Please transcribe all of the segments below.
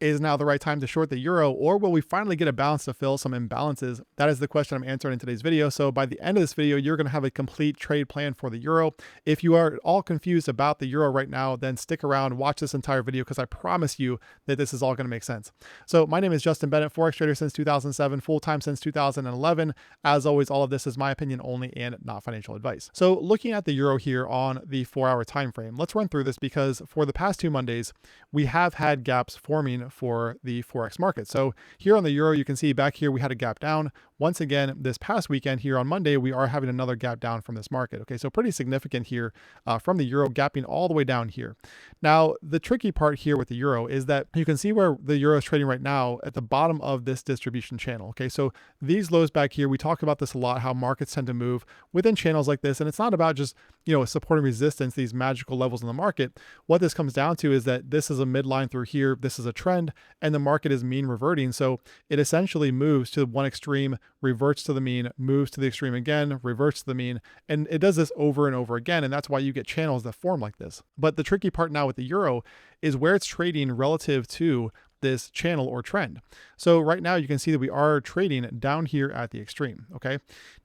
Is now the right time to short the euro, or will we finally get a balance to fill some imbalances? That is the question I'm answering in today's video. So by the end of this video, you're going to have a complete trade plan for the euro. If you are all confused about the euro right now, then stick around, watch this entire video, because I promise you that this is all going to make sense. So my name is Justin Bennett, forex trader since 2007, full-time since 2011. As always, all of this is my opinion only and not financial advice. So looking at the euro here on the 4-hour time frame, let's run through this, because for the past 2 Mondays, we have had gaps forming for the forex market. So here on the euro, you can see back here we had a gap down. Once again, this past weekend here on Monday, we are having another gap down from this market. Okay, so pretty significant here from the euro, gapping all the way down here. Now, the tricky part here with the euro is that you can see where the euro is trading right now at the bottom of this distribution channel. Okay, so these lows back here, we talk about this a lot, how markets tend to move within channels like this. And it's not about just, supporting resistance, these magical levels in the market. What this comes down to is that this is a midline through here. This is a trend, and the market is mean reverting. So it essentially moves to one extreme, reverts to the mean, moves to the extreme again, reverts to the mean, and it does this over and over again. And that's why you get channels that form like this. But the tricky part now with the euro is where it's trading relative to this channel or trend. So right now you can see that we are trading down here at the extreme. Okay.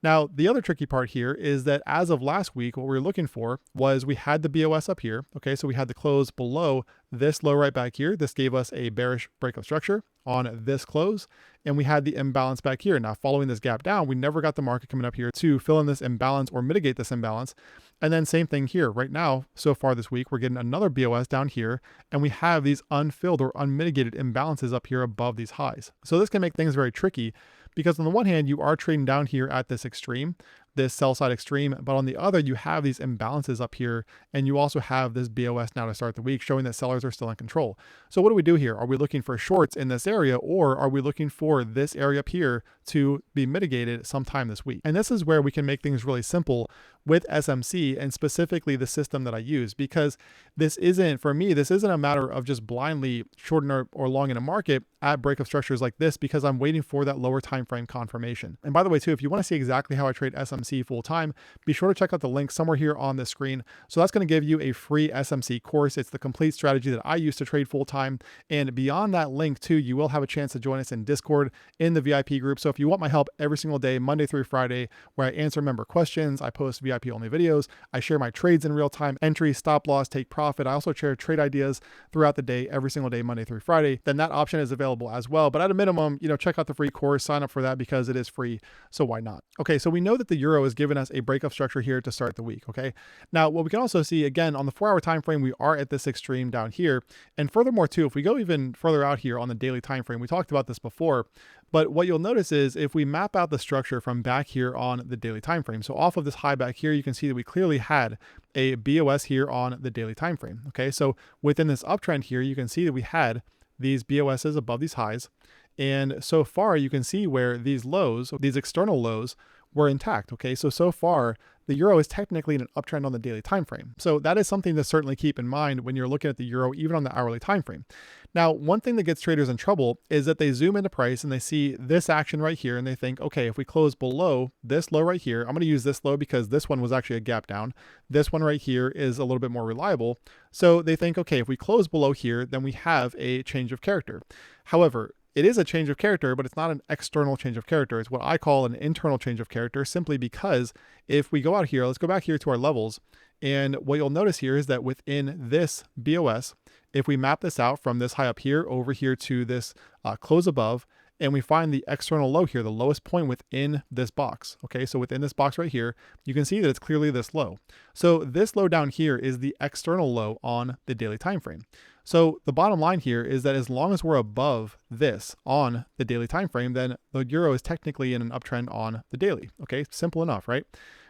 Now the other tricky part here is that as of last week, what we were looking for was we had the BOS up here. Okay. So we had the close below this low right back here. This gave us a bearish breakup structure on this close, and we had the imbalance back here. Now following this gap down, we never got the market coming up here to fill in this imbalance or mitigate this imbalance. And then same thing here right now. So far this week, we're getting another BOS down here, and we have these unfilled or unmitigated imbalances up here above these highs. So this can make things very tricky, because on the one hand, you are trading down here at this extreme, this sell side extreme, but on the other, you have these imbalances up here, and you also have this BOS now to start the week, showing that sellers are still in control. So what do we do here? Are we looking for shorts in this area, or are we looking for this area up here to be mitigated sometime this week? And this is where we can make things really simple with SMC, and specifically the system that I use, because this isn't, for me, this isn't a matter of just blindly shorting or long in a market at breakup structures like this, because I'm waiting for that lower time frame confirmation. And by the way, too, if you want to see exactly how I trade SMC full time, be sure to check out the link somewhere here on the screen. So that's going to give you a free SMC course. It's the complete strategy that I use to trade full time. And beyond that link too, you will have a chance to join us in Discord in the VIP group. So if you want my help every single day, Monday through Friday, where I answer member questions, I post VIP only videos, I share my trades in real time, entry, stop loss, take profit. I also share trade ideas throughout the day, every single day, Monday through Friday. Then that option is available as well. But at a minimum, check out the free course, sign up for that, because it is free. So why not? Okay, so we know that the euro is giving us a breakup structure here to start the week. Okay, now what we can also see again on the 4-hour time frame, we are at this extreme down here. And furthermore too, if we go even further out here on the daily time frame, we talked about this before, but what you'll notice is if we map out the structure from back here on the daily time frame, so off of this high back here, you can see that we clearly had a BOS here on the daily time frame. Okay, so within this uptrend here, you can see that we had these BOSs above these highs. And so far you can see where these lows, these external lows, were intact. Okay, so far the euro is technically in an uptrend on the daily time frame. So that is something to certainly keep in mind when you're looking at the euro, even on the hourly time frame. Now, one thing that gets traders in trouble is that they zoom into price and they see this action right here, and they think, okay, if we close below this low right here, I'm going to use this low because this one was actually a gap down. This one right here is a little bit more reliable. So they think, okay, if we close below here, then we have a change of character. However, it is a change of character, but it's not an external change of character. It's what I call an internal change of character, simply because if we go out here, let's go back here to our levels. And what you'll notice here is that within this BOS, if we map this out from this high up here over here to this close above, and we find the external low here, the lowest point within this box. Okay, so within this box right here, you can see that it's clearly this low. So this low down here is the external low on the daily time frame. So the bottom line here is that as long as we're above this on the daily time frame, then the euro is technically in an uptrend on the daily. Okay, simple enough, right?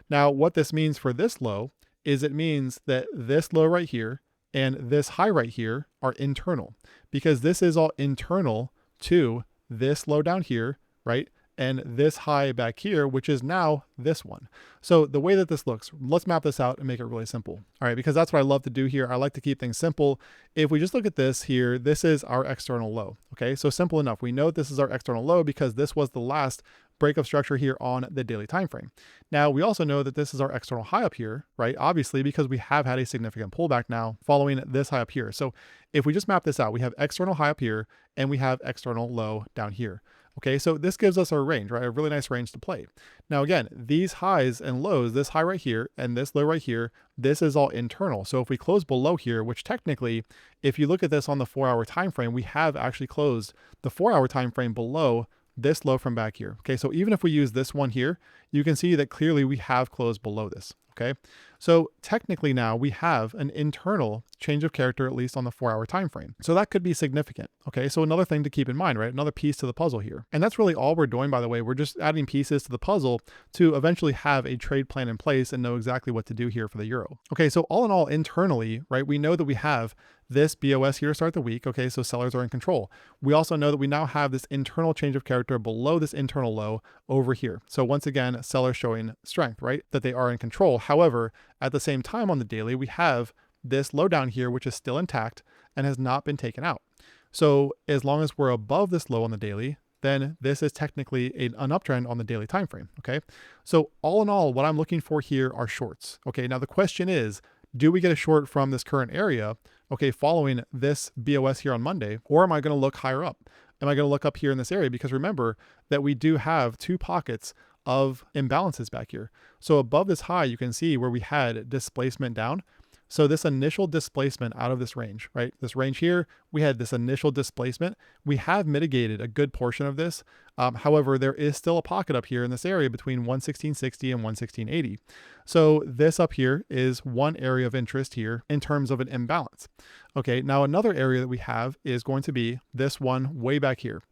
Now, what this means for this low is it means that this low right here and this high right here are internal, because this is all internal to this low down here, right? And this high back here, which is now this one. So the way that this looks, let's map this out and make it really simple. All right, because that's what I love to do here. I like to keep things simple. If we just look at this here, this is our external low. Okay, so simple enough. We know this is our external low because this was the last breakup structure here on the daily time frame. Now, we also know that this is our external high up here, right? Obviously, because we have had a significant pullback now following this high up here. So if we just map this out, we have external high up here and we have external low down here. Okay, so this gives us our range, right? A really nice range to play. Now, again, these highs and lows, this high right here and this low right here, this is all internal. So if we close below here, which technically, if you look at this on the 4-hour time frame, we have actually closed the 4-hour time frame below this low from back here. Okay, so even if we use this one here, you can see that clearly we have closed below this. Okay, so technically now we have an internal change of character, at least on the 4-hour time frame. So that could be significant. Okay, so another thing to keep in mind, right? Another piece to the puzzle here. And that's really all we're doing, by the way. We're just adding pieces to the puzzle to eventually have a trade plan in place and know exactly what to do here for the euro. Okay, so all in all, internally, right, we know that we have this BOS here to start the week. Okay, so sellers are in control. We also know that we now have this internal change of character below this internal low over here. So once again, sellers showing strength, right? That they are in control. However, at the same time on the daily, we have this low down here, which is still intact and has not been taken out. So as long as we're above this low on the daily, then this is technically an uptrend on the daily time frame. Okay, so all in all, what I'm looking for here are shorts. Okay, now the question is, do we get a short from this current area, okay, following this BOS here on Monday, or am I going to look higher up? Am I going to look up here in this area? Because remember that we do have two pockets of imbalances back here. So above this high, you can see where we had displacement down. So this initial displacement out of this range, right? This range here, we had this initial displacement. We have mitigated a good portion of this. However, there is still a pocket up here in this area between 116.60 and 116.80. So this up here is one area of interest here in terms of an imbalance. Okay, now another area that we have is going to be this one way back here.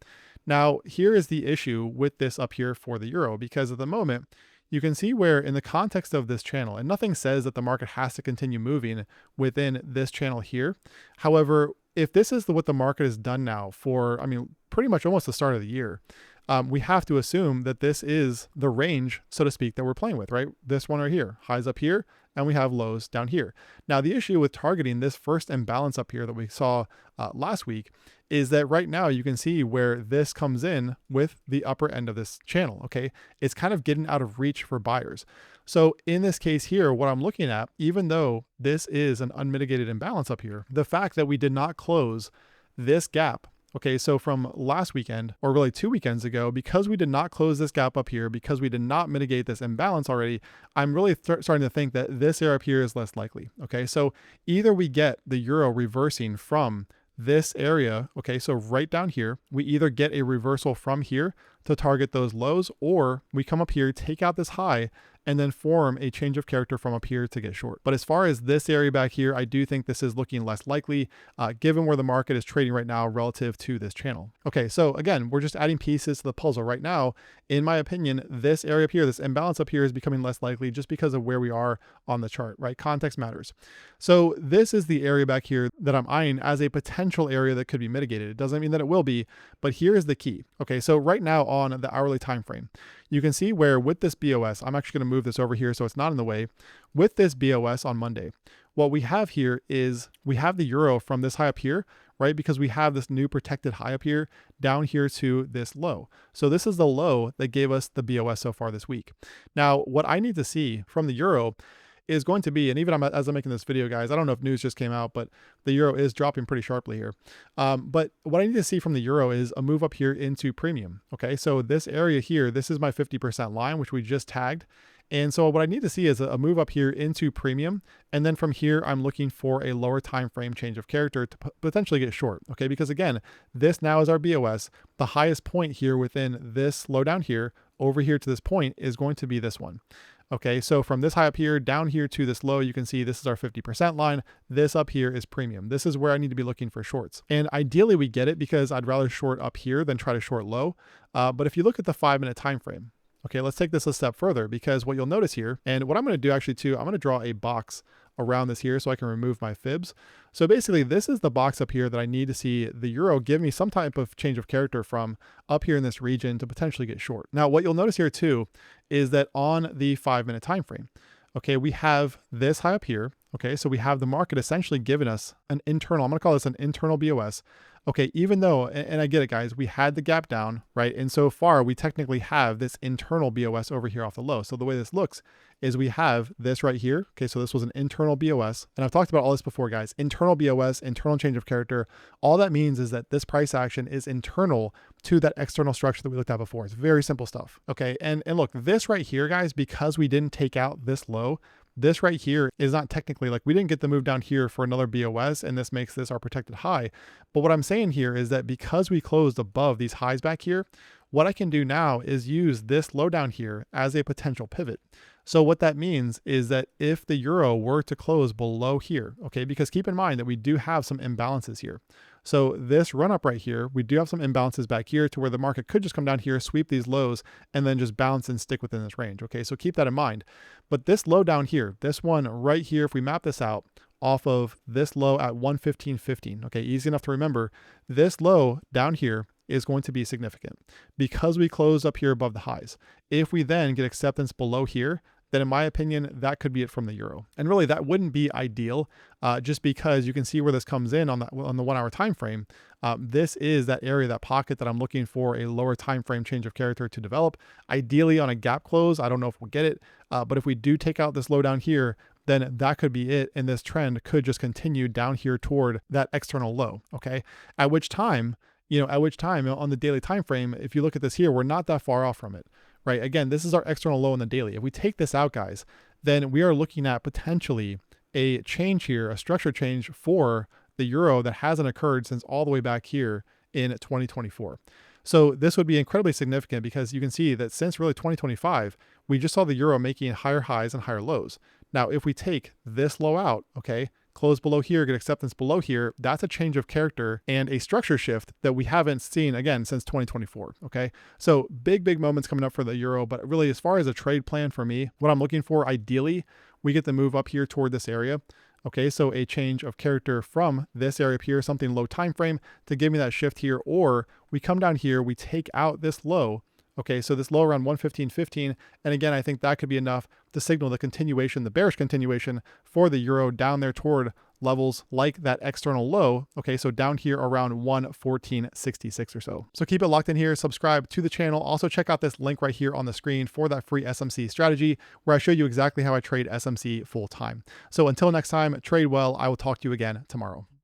Now, here is the issue with this up here for the euro, because at the moment, you can see where in the context of this channel, and nothing says that the market has to continue moving within this channel here. However, if this is what the market has done now for, I mean, pretty much almost the start of the year, we have to assume that this is the range, so to speak, that we're playing with, right? This one right here, highs up here, and we have lows down here. Now, the issue with targeting this first imbalance up here that we saw last week is that right now you can see where this comes in with the upper end of this channel, okay? It's kind of getting out of reach for buyers. So in this case here, what I'm looking at, even though this is an unmitigated imbalance up here, the fact that we did not close this gap, okay, so from last weekend, or really 2 weekends ago, because we did not close this gap up here, because we did not mitigate this imbalance already, I'm really starting to think that this area up here is less likely, okay? So either we get the euro reversing from this area, okay, so right down here, we either get a reversal from here to target those lows, or we come up here, take out this high, and then form a change of character from up here to get short. But as far as this area back here, I do think this is looking less likely given where the market is trading right now relative to this channel. Okay, so again, we're just adding pieces to the puzzle right now. In my opinion, this area up here, this imbalance up here is becoming less likely just because of where we are on the chart, right? Context matters. So this is the area back here that I'm eyeing as a potential area that could be mitigated. It doesn't mean that it will be, but here is the key. Okay, so right now on the hourly time frame, you can see where with this BOS, I'm actually going to move this over here so it's not in the way. With this BOS on Monday, what we have here is we have the euro from this high up here, right? Because we have this new protected high up here down here to this low. So this is the low that gave us the BOS so far this week. Now, what I need to see from the euro is going to be, and even as I'm making this video, guys, I don't know if news just came out, but the euro is dropping pretty sharply here. But what I need to see from the euro is a move up here into premium. Okay, so this area here, this is my 50% line, which we just tagged. And so what I need to see is a move up here into premium. And then from here, I'm looking for a lower time frame change of character to potentially get short. Okay, because again, this now is our BOS. The highest point here within this low down here, over here to this point, is going to be this one. Okay, so from this high up here down here to this low, you can see this is our 50% line. This up here is premium. This is where I need to be looking for shorts. And ideally we get it because I'd rather short up here than try to short low. But if you look at the 5-minute time frame, okay, let's take this a step further, because what you'll notice here, and what I'm going to do actually too, I'm going to draw a box around this here so I can remove my fibs. So basically this is the box up here that I need to see the euro give me some type of change of character from up here in this region to potentially get short. Now, what you'll notice here too is that on the 5-minute time frame, okay, we have this high up here. Okay, so we have the market essentially giving us an internal, I'm going to call this an internal BOS Okay, even though, and I get it, guys, we had the gap down, right? And so far, we technically have this internal BOS over here off the low. So the way this looks is we have this right here. Okay, so this was an internal BOS. And I've talked about all this before, guys. Internal BOS, internal change of character. All that means is that this price action is internal to that external structure that we looked at before. It's very simple stuff. Okay, and look, this right here, guys, because we didn't take out this low, this right here is not technically, like, we didn't get the move down here for another BOS, and this makes this our protected high. But what I'm saying here is that because we closed above these highs back here, what I can do now is use this low down here as a potential pivot. So what that means is that if the euro were to close below here, okay, because keep in mind that we do have some imbalances here. So this run up right here, we do have some imbalances back here to where the market could just come down here, sweep these lows, and then just bounce and stick within this range. Okay, so keep that in mind. But this low down here, this one right here, if we map this out off of this low at 115.15, okay, easy enough to remember, this low down here is going to be significant because we closed up here above the highs. If we then get acceptance below here, then in my opinion, that could be it from the euro. And really, that wouldn't be ideal, just because you can see where this comes in on the 1 hour time frame. This is that area, that pocket that I'm looking for a lower time frame change of character to develop. Ideally on a gap close, I don't know if we'll get it, but if we do take out this low down here, then that could be it, and this trend could just continue down here toward that external low. Okay, at which time on the daily time frame, if you look at this here, we're not that far off from it. Right, again, this is our external low in the daily. If we take this out, guys, then we are looking at potentially a change here, a structure change for the euro that hasn't occurred since all the way back here in 2024. So this would be incredibly significant because you can see that since really 2025, we just saw the euro making higher highs and higher lows. Now, if we take this low out, okay, close below here, get acceptance below here, that's a change of character and a structure shift that we haven't seen, again, since 2024, okay? So big moments coming up for the euro, but really as far as a trade plan for me, what I'm looking for, ideally, we get the move up here toward this area, okay? So a change of character from this area up here, something low time frame to give me that shift here, or we come down here, we take out this low, okay, so this low around 115.15, and again, I think that could be enough to signal the continuation, the bearish continuation for the euro down there toward levels like that external low, okay, so down here around 114.66 or so. So keep it locked in here, subscribe to the channel. Also check out this link right here on the screen for that free SMC strategy where I show you exactly how I trade SMC full time. So until next time, trade well. I will talk to you again tomorrow.